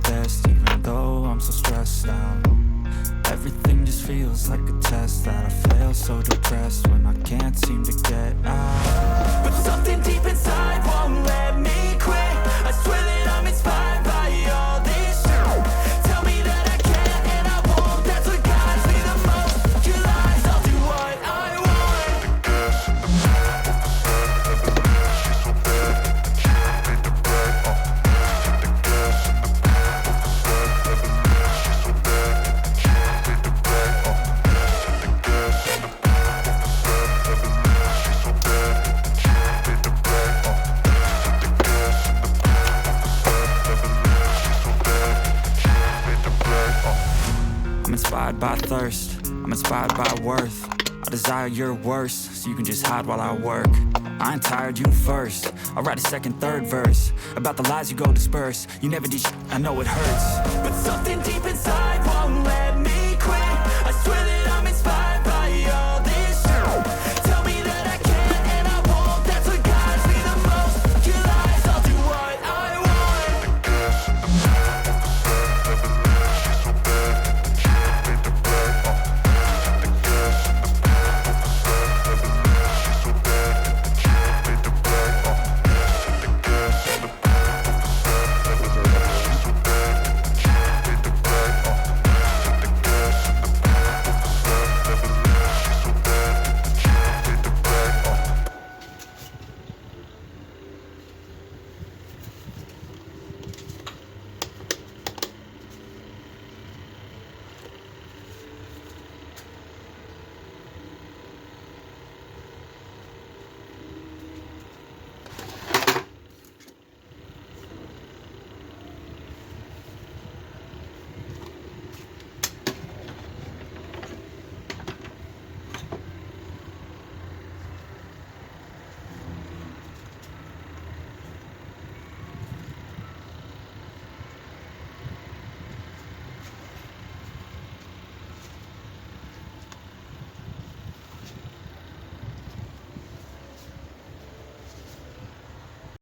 best, even though I'm so stressed out. Everything just feels like a test that I fail, so depressed when I can't seem to get out. But something deep inside won't let me quit. I swear that I'm inspired by all this shit. Tell me that I can and I won't. That's what guides me the most. Your lies, I'll do what I want. Gas in the back of the sun, never leave. She's so bad, she don't need the brag. Hit the gas in the back of the sun, never leave. She's so bad, she don't need the brag. Hit the gas in the back of the sun, never leave. She's so bad, she don't need the brag. Hit the gas in the back of the sun, never leave. She's so bad, she don't need the brag. I'm inspired by thirst, I'm inspired by worth. I desire your worst, so you can just hide while I work. I ain't tired, you first. I'll write a second, third verse about the lies you go disperse. You never did shit, I know it hurts. But something deep inside won't let me quit. I swear that